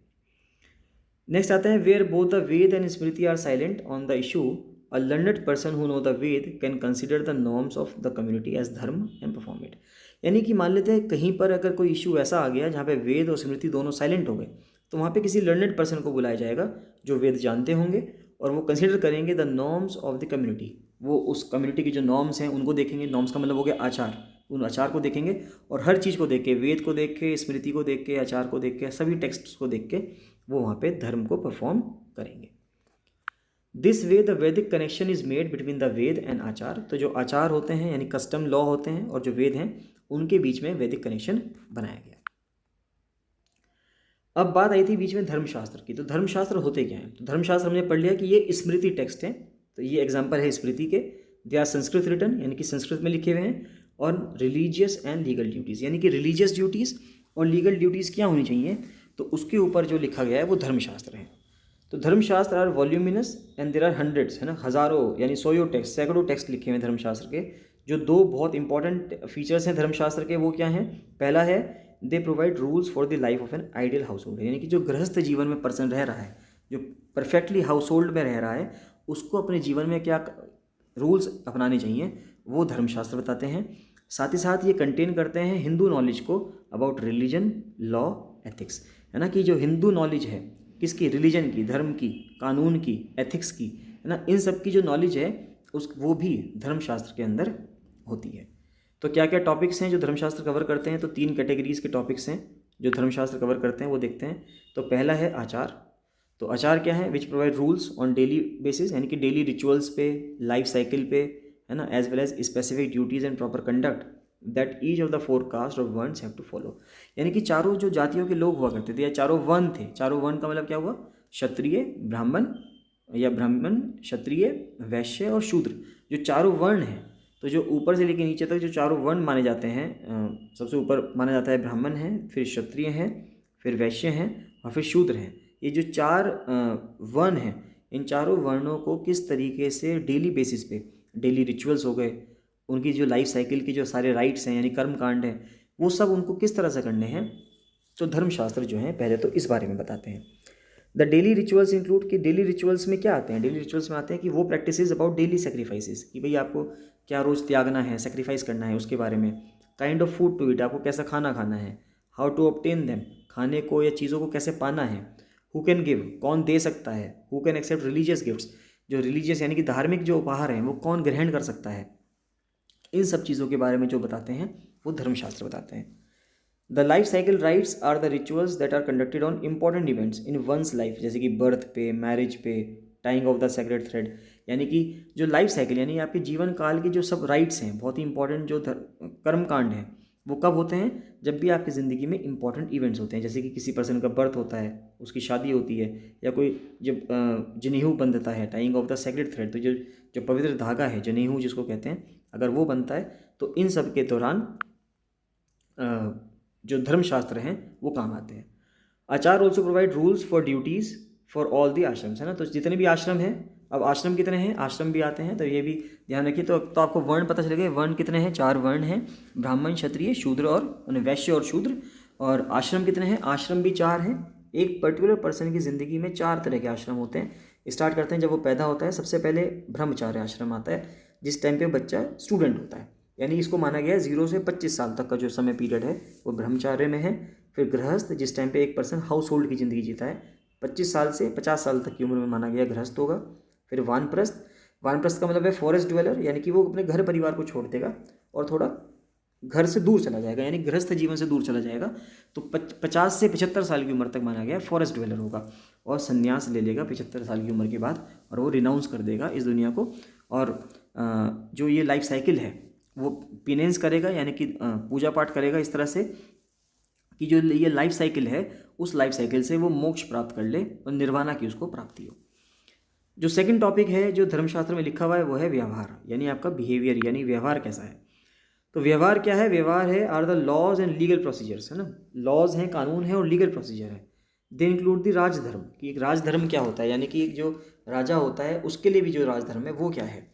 [SPEAKER 1] नेक्स्ट आता है where both the Veda and smriti are silent on the issue, a learned person who know the Veda can consider the norms of the community as dharma and perform it. यानी कि मान लेते हैं कहीं पर अगर कोई इशू ऐसा आ गया जहाँ पे वेद और स्मृति दोनों साइलेंट हो गए, तो वहाँ पे किसी लर्नड पर्सन को बुलाया जाएगा जो वेद जानते होंगे, और वो कंसिडर करेंगे the norms of the community, वो उस कम्युनिटी की जो नॉर्म्स हैं उनको देखेंगे। नॉर्म्स का मतलब हो गया आचार, उन आचार को देखेंगे और हर चीज़ को देख के, वेद को देख के, स्मृति को देख के, आचार को देख के, सभी टेक्स्ट्स को देख के वो वहाँ पे धर्म को परफॉर्म करेंगे। This way the Vedic connection is made between the Veda and achara. तो जो आचार होते हैं यानी कस्टम लॉ होते हैं और जो वेद हैं उनके बीच में वैदिक कनेक्शन बनाया गया। अब बात आई थी बीच में धर्मशास्त्र की। तो धर्मशास्त्र होते क्या हैं? तो धर्मशास्त्र हमने पढ़ लिया कि ये स्मृति टेक्स्ट हैं। तो ये एग्जाम्पल है स्मृति के। दे आर संस्कृत रिटर्न, यानी कि संस्कृत में लिखे हुए हैं, और रिलीजियस एंड लीगल ड्यूटीज़, यानी कि रिलीजियस ड्यूटीज़ और लीगल ड्यूटीज़ क्या होनी चाहिए, तो उसके ऊपर जो लिखा गया है वो धर्मशास्त्र है। तो Dharmashastra are voluminous and there are hundreds, है ना, हज़ारों यानी सौ टेक्स्ट, सैकड़ों टेक्स्ट लिखे हुए हैं धर्मशास्त्र के। जो दो बहुत इंपॉर्टेंट फीचर्स हैं धर्मशास्त्र के वो क्या हैं? पहला है they provide rules for the life of an ideal house hold, यानी कि जो गृहस्थ जीवन में पर्सन रह रहा है, जो परफेक्टली हाउस होल्ड में रह रहा है, उसको अपने जीवन में क्या रूल्स अपनाने चाहिए वो धर्मशास्त्र बताते हैं। साथ ही साथ ये कंटेन करते हैं हिंदू नॉलेज को अबाउट रिलीजन, लॉ, एथिक्स, है ना, कि जो हिंदू नॉलेज है किसकी, रिलीजन की, धर्म की, कानून की, एथिक्स की, है ना, इन सब की जो नॉलेज है वो भी धर्मशास्त्र के अंदर होती है। तो क्या क्या टॉपिक्स हैं जो धर्मशास्त्र कवर करते हैं? तो 3 कैटेगरीज के टॉपिक्स हैं जो धर्मशास्त्र कवर करते हैं, वो देखते हैं। तो पहला है आचार। तो आचार क्या है? Which provide rules on daily basis, यानी कि डेली रिचुअल्स पे, लाइफ साइकिल पे, है ना, as well as specific duties and proper conduct that each of the 4 caste of varnas have to follow. यानी कि चारों जो जातियों के लोग हुआ करते थे या चारों वर्ण थे, चारों वर्ण का मतलब क्या हुआ? क्षत्रिय, ब्राह्मण या ब्राह्मण, क्षत्रिय, वैश्य और शूद्र, जो चारों वर्ण हैं। तो जो ऊपर से लेकर नीचे तक जो चारों वर्ण माने जाते हैं, सबसे ऊपर माना जाता है ब्राह्मण है, फिर क्षत्रिय हैं, फिर वैश्य हैं और फिर शूद्र हैं। ये जो 4 वर्ण हैं, इन चारों वर्णों को किस तरीके से डेली बेसिस पे, डेली रिचुअल्स हो गए, उनकी जो लाइफ साइकिल की जो सारे राइट्स हैं यानी कर्म कांड हैं, वो सब उनको किस तरह से करने हैं, तो धर्मशास्त्र जो हैं पहले तो इस बारे में बताते हैं। द डेली रिचुअल्स इंक्लूड, कि डेली रिचुअल्स में क्या आते हैं? डेली रिचुअल्स में आते हैं कि वो प्रैक्टिसेस अबाउट डेली सेक्रीफाइसेस, कि भाई आपको क्या रोज़ त्यागना है, सेक्रीफाइस करना है, उसके बारे में। Kind of food to eat, आपको कैसा खाना खाना है। हाउ टू ऑब्टेन देम, खाने को या चीज़ों को कैसे पाना है। हु कैन गिव, कौन दे सकता है। Who can accept religious gifts, जो रिलीजियस यानी कि धार्मिक जो उपहार हैं वो कौन ग्रहण कर सकता है। इन सब चीज़ों के बारे में जो बताते हैं वो धर्मशास्त्र बताते हैं। The life cycle rites are the rituals that are conducted on important events in one's life, जैसे कि बर्थ पे, मैरिज पे, tying of the sacred thread, यानी कि जो लाइफ साइकिल यानी आपके जीवन काल के जो सब राइट्स हैं, बहुत ही इंपॉर्टेंट जो कर्म कांड हैं, वो कब होते हैं? जब भी आपकी ज़िंदगी में इंपॉर्टेंट इवेंट्स होते हैं, जैसे कि किसी पर्सन का बर्थ होता है, उसकी शादी होती है, या कोई जब जनेऊ बंधता है, tying of the sacred thread, तो जो पवित्र धागा है, जनेऊ जिसको कहते हैं, अगर वो बनता है तो इन सब के दौरान जो धर्मशास्त्र हैं वो काम आते हैं। आचार also provide rules for duties for all the ashrams, है ना, तो जितने भी आश्रम हैं, अब आश्रम कितने हैं, आश्रम भी आते हैं, तो ये भी ध्यान रखिए। तो आपको वर्ण पता चलेगा, वर्ण कितने हैं? 4 वर्ण हैं, ब्राह्मण, क्षत्रिय, शूद्र और वैश्य और शूद्र। और आश्रम कितने हैं? आश्रम भी 4 हैं। एक पर्टिकुलर पर्सन की ज़िंदगी में 4 तरह के आश्रम होते हैं। स्टार्ट करते हैं जब वो पैदा होता है, सबसे पहले ब्रह्मचार्य आश्रम आता है, जिस टाइम पे बच्चा स्टूडेंट होता है, यानी इसको माना गया है 0 से 25 साल तक का जो समय पीरियड है वो ब्रह्मचार्य में है। फिर गृहस्थ, जिस टाइम पे एक पर्सन हाउस होल्ड की ज़िंदगी जीता है, 25 साल से 50 साल तक की उम्र में माना गया गृहस्थ होगा। फिर वानप्रस्थ, वानप्रस्थ का मतलब है फॉरेस्ट ड्वेलर, यानी कि वो अपने घर परिवार को छोड़ देगा और थोड़ा घर से दूर चला जाएगा, यानी गृहस्थ जीवन से दूर चला जाएगा। तो 50 से 75 साल की उम्र तक माना गया फॉरेस्ट ड्वेलर होगा, और संन्यास ले लेगा 75 साल की उम्र के बाद, और वो रिनाउंस कर देगा इस दुनिया को। और जो ये लाइफ साइकिल है वो पिनेंस करेगा, यानी कि पूजा पाठ करेगा इस तरह से कि जो ये लाइफ साइकिल है उस लाइफ साइकिल से वो मोक्ष प्राप्त कर ले और निर्वाणा की उसको प्राप्ति हो। जो सेकंड टॉपिक है जो धर्मशास्त्र में लिखा हुआ है वो है व्यवहार, यानी आपका बिहेवियर, यानी व्यवहार कैसा है। तो व्यवहार क्या है? व्यवहार है are the laws and legal procedures, है ना। लॉज हैं, कानून है और लीगल प्रोसीजर है। दे इंक्लूड द राजधर्म, कि एक राजधर्म क्या होता है, यानी कि एक जो राजा होता है उसके लिए भी जो राजधर्म है वो क्या है।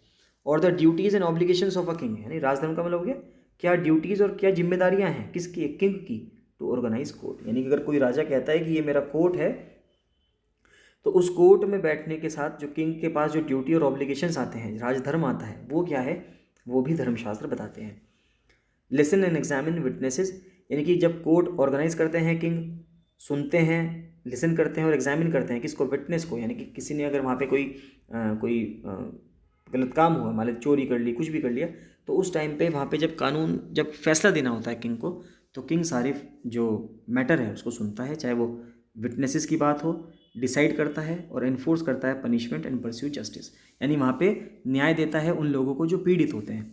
[SPEAKER 1] और the duties and obligations of a king, यानी राजधर्म का मतलब हो गया क्या ड्यूटीज़ और क्या जिम्मेदारियां हैं किसकी? किंग की। टू ऑर्गेनाइज कोर्ट, यानी कि अगर कोई राजा कहता है कि ये मेरा कोर्ट है, तो उस कोर्ट में बैठने के साथ जो किंग के पास जो ड्यूटी और ऑब्लिगेशंस आते हैं, राजधर्म आता है, वो क्या है, वो भी धर्मशास्त्र बताते हैं। लिसन एंड एग्जामिन विटनेसेस, यानी कि जब कोर्ट ऑर्गेनाइज करते हैं किंग, सुनते हैं, लिसन करते हैं और एग्जामिन करते हैं किसको? विटनेस को, यानी कि किसी ने अगर वहाँ पे कोई गलत काम हुआ, मान लो चोरी कर ली, कुछ भी कर लिया, तो उस टाइम पे वहाँ पे जब फैसला देना होता है किंग को, तो किंग सारे जो मैटर है उसको सुनता है, चाहे वो विटनेसेस की बात हो, डिसाइड करता है और इन्फोर्स करता है पनिशमेंट एंड परस्यू जस्टिस, यानी वहाँ पे न्याय देता है उन लोगों को जो पीड़ित होते हैं,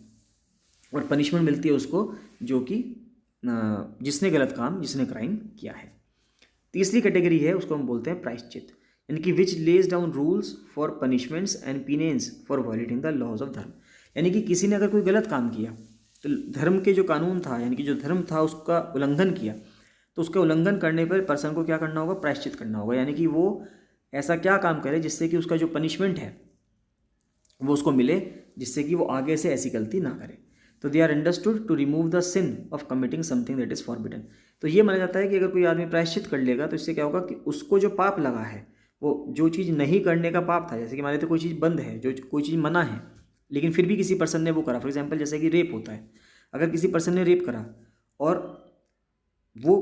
[SPEAKER 1] और पनिशमेंट मिलती है उसको जो कि जिसने गलत काम, जिसने क्राइम किया है। तीसरी कैटेगरी है, उसको हम बोलते हैं प्रायश्चित, यानी कि which lays down rules for punishments and penance for violating the laws of dharma, यानी कि किसी ने अगर कोई गलत काम किया, तो धर्म के जो कानून था, यानी कि जो धर्म था उसका उल्लंघन किया, तो उसका उल्लंघन करने पर पर्सन को क्या करना होगा? प्रायश्चित करना होगा, यानी कि वो ऐसा क्या काम करे जिससे कि उसका जो पनिशमेंट है वो उसको मिले, जिससे कि वो आगे से ऐसी गलती ना करे। तो they are understood to remove the sin of committing something that is forbidden. तो ये माना जाता है कि अगर कोई आदमी प्रायश्चित कर लेगा तो इससे क्या होगा कि उसको जो पाप लगा है, वो जो चीज़ नहीं करने का पाप था, जैसे कि मान लेते कोई चीज़ बंद है, जो कोई चीज़ मना है, लेकिन फिर भी किसी पर्सन ने वो करा, फॉर एग्जाम्पल जैसे कि रेप होता है, अगर किसी पर्सन ने रेप करा और वो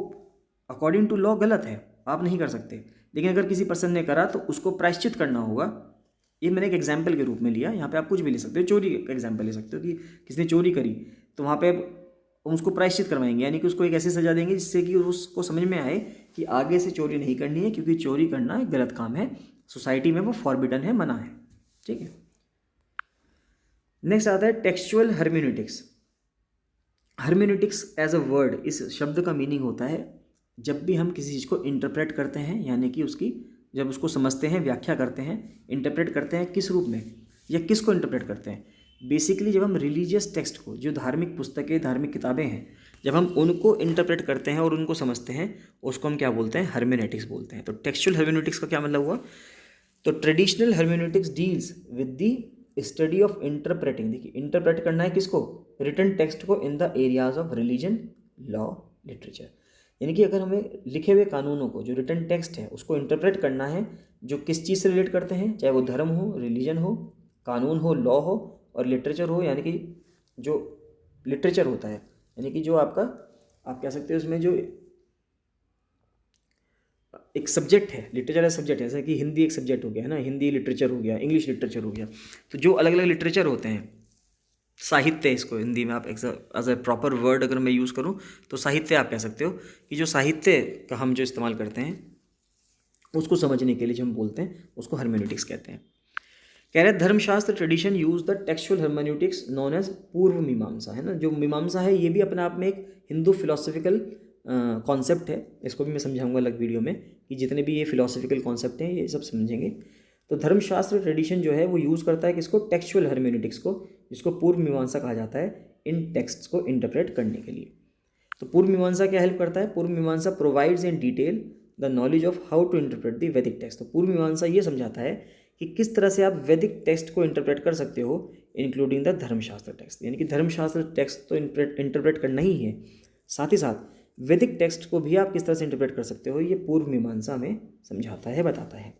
[SPEAKER 1] अकॉर्डिंग टू लॉ गलत है, आप नहीं कर सकते, लेकिन अगर किसी पर्सन ने करा तो उसको प्रायश्चित करना होगा। ये मैंने एक एग्जाम्पल के रूप में लिया, यहाँ पे आप कुछ भी ले सकते हो, चोरी का एग्जाम्पल ले सकते हो कि किसी ने चोरी करी, तो वहाँ पे अब उसको प्रायश्चित करवाएंगे, यानी कि उसको एक ऐसी सजा देंगे जिससे कि उसको समझ में आए कि आगे से चोरी नहीं करनी है, क्योंकि चोरी करना एक गलत काम है, सोसाइटी में वो फॉरबिडन है, मना है। ठीक है, नेक्स्ट आता है textual hermeneutics. Hermeneutics as a word, इस शब्द का मीनिंग होता है जब भी हम किसी चीज़ को इंटरप्रेट करते हैं, यानी कि उसकी जब उसको समझते हैं, व्याख्या करते हैं, इंटरप्रेट करते हैं किस रूप में या किसको इंटरप्रेट करते हैं। बेसिकली जब हम रिलीजियस टेक्स्ट को, जो धार्मिक पुस्तकें, धार्मिक किताबें हैं, जब हम उनको इंटरप्रेट करते हैं और उनको समझते हैं, उसको हम क्या बोलते हैं? हर्मेनेटिक्स बोलते हैं। तो टेक्सचुअल हर्मेनेटिक्स का क्या मतलब हुआ? तो traditional hermeneutics deals with the study of interpreting, देखिए इंटरप्रेट करना है किसको? रिटन टेक्स्ट को in the areas of religion, law, literature, यानी कि अगर हमें लिखे हुए कानूनों को, जो रिटन टेक्स्ट है, उसको इंटरप्रेट करना है, जो किस चीज़ से रिलेट करते हैं, चाहे वो धर्म हो, रिलीजन हो, कानून हो, लॉ हो, और लिटरेचर हो, यानी कि जो लिटरेचर होता है, यानी कि जो आपका, आप कह सकते हो उसमें जो एक सब्जेक्ट है, लिटरेचर है सब्जेक्ट है, जैसे कि हिंदी एक सब्जेक्ट हो गया है ना, हिंदी लिटरेचर हो गया, इंग्लिश लिटरेचर हो गया, तो जो अलग अलग लिटरेचर होते हैं, साहित्य, इसको हिंदी में आप एज ए प्रॉपर वर्ड अगर मैं यूज़ करूँ तो साहित्य आप कह सकते हो, कि जो साहित्य का हम जो इस्तेमाल करते हैं उसको समझने के लिए जो हम बोलते हैं उसको हर्मेन्यूटिक्स कहते हैं। कह रहे Dharmashastra tradition use the textual hermeneutics known as Purva Mimamsa, है ना। जो मीमांसा है ये भी अपने आप में एक हिंदू फिलोसफिकल कॉन्सेप्ट है, इसको भी मैं समझाऊंगा अलग वीडियो में, कि जितने भी ये फिलोसफिकल कॉन्सेप्ट हैं ये सब समझेंगे। तो धर्मशास्त्र ट्रेडिशन जो है वो यूज़ करता है किसको? टेक्सचुअल हर्मेन्यूटिक्स को, जिसको पूर्व मीमांसा कहा जाता है, इन टेक्स्ट्स को इंटरप्रेट करने के लिए। तो पूर्व मीमांसा क्या हेल्प करता है? Purva Mimamsa provides in detail the knowledge of how to interpret the Vedic text. तो पूर्व मीमांसा ये समझाता है कि किस तरह से आप वैदिक टेक्स्ट को इंटरप्रेट कर सकते हो, इंक्लूडिंग द धर्मशास्त्र टेक्स्ट, यानी कि धर्मशास्त्र टेक्स्ट तो इंटरप्रेट करना ही है, साथ ही साथ वैदिक टेक्स्ट को भी आप किस तरह से इंटरप्रेट कर सकते हो, ये पूर्व मीमांसा में समझाता है, बताता है।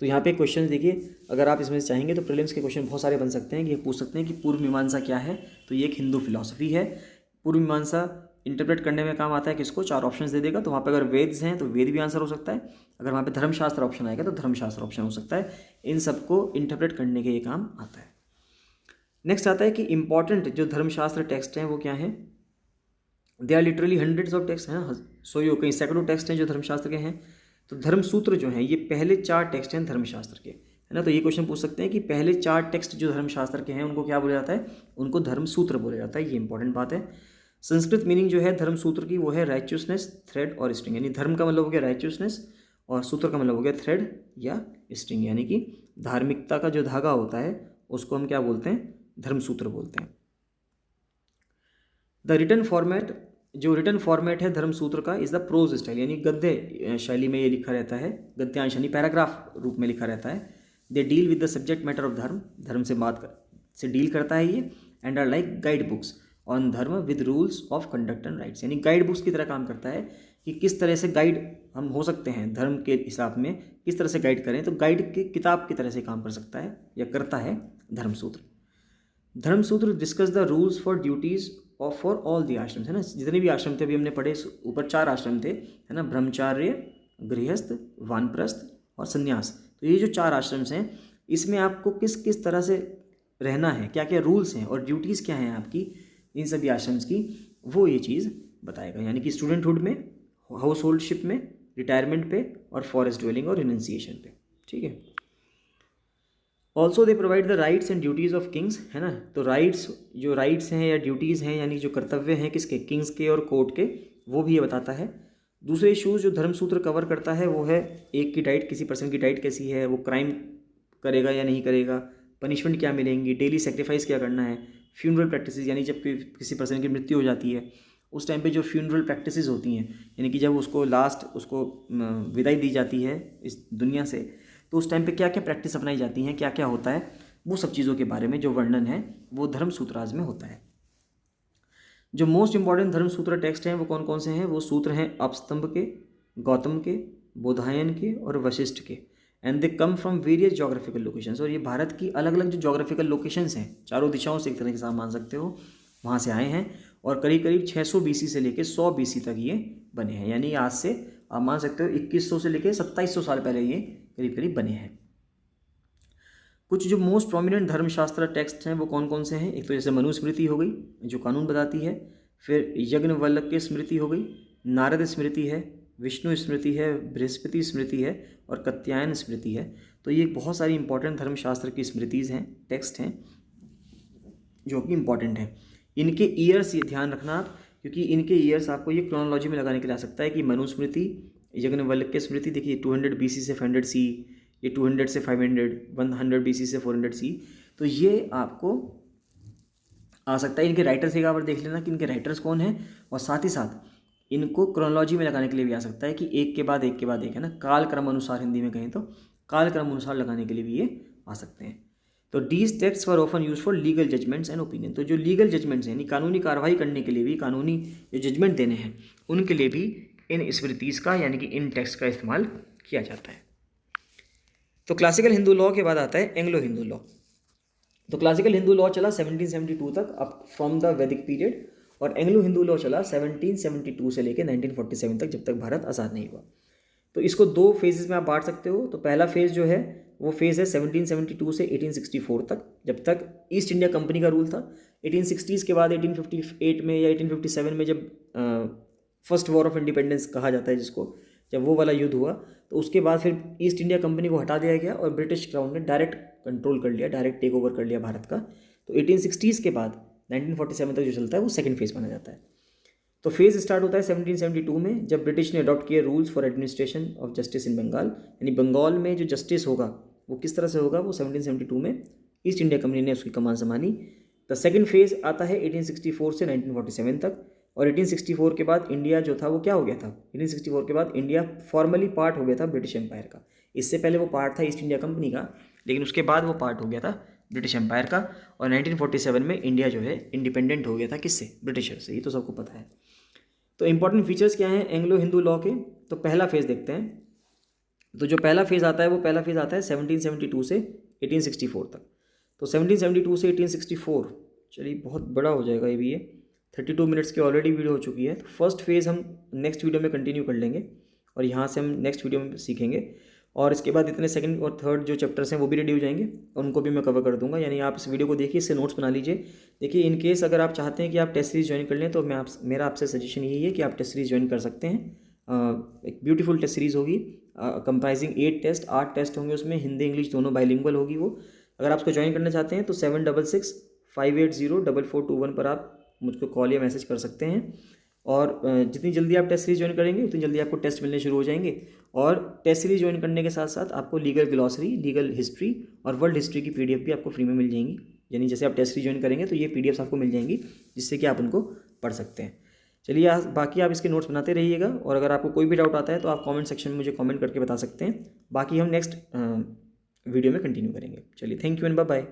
[SPEAKER 1] तो यहाँ पे क्वेश्चन देखिए, अगर आप इसमें चाहेंगे तो प्रीलिम्स के क्वेश्चन बहुत सारे बन सकते हैं, कि ये पूछ सकते हैं कि पूर्व मीमांसा क्या है। तो ये एक हिंदू फिलॉसफी है। पूर्व मीमांसा इंटरप्रेट करने में काम आता है किसको? 4 ऑप्शंस दे देगा, तो वहाँ पे अगर वेद्स हैं तो वेद भी आंसर हो सकता है, अगर वहाँ पे धर्मशास्त्र ऑप्शन आएगा तो धर्मशास्त्र ऑप्शन हो सकता है। इन सबको इंटरप्रेट करने के ये काम आता है। नेक्स्ट आता है कि इंपॉर्टेंट जो धर्मशास्त्र टेक्स्ट हैं वो क्या हैं? They are literally hundreds of text हैं, सौ कई सैकड़ों टेक्स्ट हैं जो धर्मशास्त्र के हैं। तो धर्मसूत्र जो हैं ये पहले 4 टेक्स्ट हैं धर्मशास्त्र के, है ना। तो ये क्वेश्चन पूछ सकते हैं कि पहले 4 टेक्स्ट जो धर्मशास्त्र के हैं उनको क्या बोला जाता है? उनको धर्मसूत्र बोला जाता है, ये इंपॉर्टेंट बात है। संस्कृत मीनिंग जो है धर्मसूत्र की वो है राइचियसनेस, थ्रेड और स्ट्रिंग, यानी धर्म का मतलब हो गया राइचियसनेस और सूत्र का मतलब हो गया थ्रेड या स्ट्रिंग, यानी कि धार्मिकता का जो धागा होता है उसको हम क्या बोलते हैं? धर्मसूत्र बोलते हैं। द रिटन फॉर्मेट, जो रिटन फॉर्मेट है धर्मसूत्र का, इज़ द प्रोज स्टाइल, यानी गद्य शैली में ये लिखा रहता है, गद्यांश यानी पैराग्राफ रूप में लिखा रहता है। They deal with the subject matter of dharma, धर्म से से डील करता है ये। And are like guide books on dharma with rules of conduct and rites, यानी गाइड बुक्स की तरह काम करता है कि किस तरह से गाइड हम हो सकते हैं धर्म के हिसाब में, किस तरह से गाइड करें, तो गाइड की किताब की तरह से काम कर सकता है या करता है Dharmasutra. Dharmasutra discuss the rules for duties of for all the ashram, है ना, जितने भी आश्रम थे, अभी हमने पढ़े ऊपर 4 आश्रम थे, है ना, ब्रह्मचार्य, गृहस्थ, वानप्रस्थ और संन्यास। तो ये जो 4 आश्रम्स हैं, इसमें आपको किस किस तरह से रहना है, क्या क्या रूल्स हैं और ड्यूटीज़ क्या हैं आपकी इन सभी आश्रम्स की, वो ये चीज़ बताएगा। यानी कि स्टूडेंटहुड में, हाउस होल्डशिप में, रिटायरमेंट पे और फॉरेस्ट ड्वेलिंग और रिनंसिएशन पे, ठीक है। Also they provide the rights and duties of Kings, है ना, तो राइट्स, जो राइट्स हैं या ड्यूटीज़ हैं, यानी जो कर्तव्य हैं किसके, किंग्स के और कोर्ट के, वो भी ये बताता है। दूसरे इशूज़ जो धर्मसूत्र कवर करता है वो है एक की डाइट, किसी पर्सन की डाइट कैसी है, वो क्राइम करेगा या नहीं करेगा, पनिशमेंट क्या मिलेंगी, डेली सेक्रीफाइस क्या करना है, फ्यूनरल प्रैक्टिसेस, यानी जब किसी पर्सन की मृत्यु हो जाती है उस टाइम पे जो फ्यूनरल प्रैक्टिसेस होती हैं, यानी कि जब उसको उसको विदाई दी जाती है इस दुनिया से, तो उस टाइम पे क्या क्या प्रैक्टिस अपनाई जाती हैं, क्या क्या होता है, वो सब चीज़ों के बारे में जो वर्णन है वो धर्मसूत्राज में होता है। जो मोस्ट इंपॉर्टेंट धर्मसूत्र टेक्स्ट हैं वो कौन कौन से हैं, वो सूत्र हैं अपस्तंभ के, गौतम के, बोधायन के और वशिष्ठ के। And they come from various geographical locations, और ये भारत की अलग अलग जो जोग्राफिकल लोकेशंस हैं, चारों दिशाओं से एक तरह के साथ मान सकते हो, वहाँ से आए हैं। और करीब करीब 600 BC से लेकर 100 BC तक ये बने हैं, यानी आज से आप मान सकते हो 2100 से लेकर 2700 साल पहले ये करीब करीब बने हैं। कुछ जो मोस्ट प्रोमिनेंट धर्मशास्त्र टेक्स्ट हैं वो कौन कौन से हैं, एक तो जैसे मनुस्मृति हो गई जो कानून बताती है, फिर यज्ञवल्क्य स्मृति हो गई, नारद स्मृति है, विष्णु स्मृति है, बृहस्पति स्मृति है और कात्यायन स्मृति है। तो ये बहुत सारी इंपॉर्टेंट धर्मशास्त्र की स्मृतिज़ हैं, टेक्स्ट हैं जो कि इंपॉर्टेंट हैं। इनके ईयर्स ये ध्यान रखना आप, क्योंकि इनके ईयर्स आपको ये क्रोनोलॉजी में लगाने के लिए आ सकता है कि मनुस्मृति, यज्ञवल्क्य स्मृति देखिए 200 BC से 500 C, ये 200 से 500, 100 BC से 400 C, तो ये आपको आ सकता है। इनके राइटर्स एक बार देख लेना कि इनके राइटर्स कौन हैं, और साथ ही साथ इनको क्रोनोलॉजी में लगाने के लिए भी आ सकता है कि एक के बाद एक है ना, काल क्रम अनुसार, हिंदी में कहें तो काल क्रम अनुसार लगाने के लिए भी ये आ सकते हैं। तो these text for often use for legal judgments and opinion, तो जो लीगल जजमेंट्स हैं, यानी कानूनी कार्रवाई करने के लिए भी, कानूनी जो जजमेंट देने हैं उनके लिए भी इन स्मृतिज़ का यानी कि इन टेक्स्ट का इस्तेमाल किया जाता है। तो क्लासिकल हिंदू लॉ के बाद आता है एंग्लो हिंदू लॉ। तो क्लासिकल हिंदू लॉ चला 1772 तक, अब फ्रॉम द वैदिक पीरियड, और एंग्लो हिंदू लॉ चला 1772 से लेकर 1947 तक, जब तक भारत आज़ाद नहीं हुआ। तो इसको 2 फेजेस में आप बांट सकते हो। तो पहला फेज़ जो है वो फेज़ है 1772 से 1864 तक, जब तक ईस्ट इंडिया कंपनी का रूल था। 1860s के बाद 1858 में या 1857 में जब फर्स्ट वॉर ऑफ इंडिपेंडेंस कहा जाता है जिसको, जब वो वाला युद्ध हुआ, तो उसके बाद फिर ईस्ट इंडिया कंपनी को हटा दिया गया और ब्रिटिश क्राउन ने डायरेक्ट कंट्रोल कर लिया, डायरेक्ट टेक ओवर कर लिया भारत का। तो 1860s के बाद 1947 तक जो चलता है वो सेकंड फेज़ माना जाता है। तो फेज़ स्टार्ट होता है 1772 में, जब ब्रिटिश ने अडॉप्ट किया rules for administration of justice in Bengal, यानी बंगाल में जो जस्टिस होगा वो किस तरह से होगा, वो 1772 में ईस्ट इंडिया कंपनी ने उसकी कमान संभाली। द सेकंड फेज़ आता है 1864 से 1947 तक, और 1864 के बाद इंडिया जो था वो क्या हो गया था, 1864 के बाद इंडिया फॉर्मली पार्ट हो गया था ब्रिटिश एम्पायर का। इससे पहले वो पार्ट था ईस्ट इंडिया कंपनी का, लेकिन उसके बाद वो पार्ट हो गया था ब्रिटिश एम्पायर का, और 1947 में इंडिया जो है इंडिपेंडेंट हो गया था किससे, ब्रिटिशर से, ये तो सबको पता है। तो इंपॉर्टेंट फीचर्स क्या हैं एंग्लो हिंदू लॉ के, तो पहला फेज़ देखते हैं। तो जो पहला फेज़ आता है वो पहला फेज़ आता है 1772 से 1864 तक। तो 1772 से 1864, चलिए बहुत बड़ा हो जाएगा ये भी, ये 32 मिनट्स की ऑलरेडी वीडियो हो चुकी है। तो फर्स्ट फेज़ हम नेक्स्ट वीडियो में कंटिन्यू कर लेंगे, और यहाँ से हम नेक्स्ट वीडियो में सीखेंगे, और इसके बाद इतने सेकंड और थर्ड जो चैप्टर्स हैं वो भी रेडी हो जाएंगे, और उनको भी मैं कवर कर दूंगा। यानी आप इस वीडियो को देखिए, इससे नोट्स बना लीजिए। देखिए इन केस अगर आप चाहते हैं कि आप टेस्ट सीरीज ज्वाइन कर लें, तो मेरा आपसे सजेशन यही है कि आप टेस्ट सीरीज ज्वाइन कर सकते हैं। एक ब्यूटीफुल टेस्ट सीरीज़ होगी कंप्राइजिंग 8 टेस्ट, 8 टेस्ट होंगे उसमें, हिंदी इंग्लिश दोनों बाइलिंगुअल होगी वो। अगर आप उसको ज्वाइन करना चाहते हैं तो 7665804421 पर आप मुझको कॉल या मैसेज कर सकते हैं, और जितनी जल्दी आप टेस्ट सीरीज ज्वाइन करेंगे उतनी जल्दी आपको टेस्ट मिलने शुरू हो जाएंगे। और टेस्ट सीरीज ज्वाइन करने के साथ साथ आपको लीगल ग्लॉसरी, लीगल हिस्ट्री और वर्ल्ड हिस्ट्री की PDF भी आपको फ्री में मिल जाएंगी। यानी जैसे आप टेस्ट सीरीज ज्वाइन करेंगे तो ये PDFs आपको मिल जाएंगी, जिससे कि आप उनको पढ़ सकते हैं। चलिए बाकी आप इसके नोट्स बनाते रहिएगा, और अगर आपको कोई भी डाउट आता है तो आप कमेंट सेक्शन में मुझे कमेंट करके बता सकते हैं। बाकी हम नेक्स्ट वीडियो में कंटिन्यू करेंगे। चलिए, thank you and bye bye.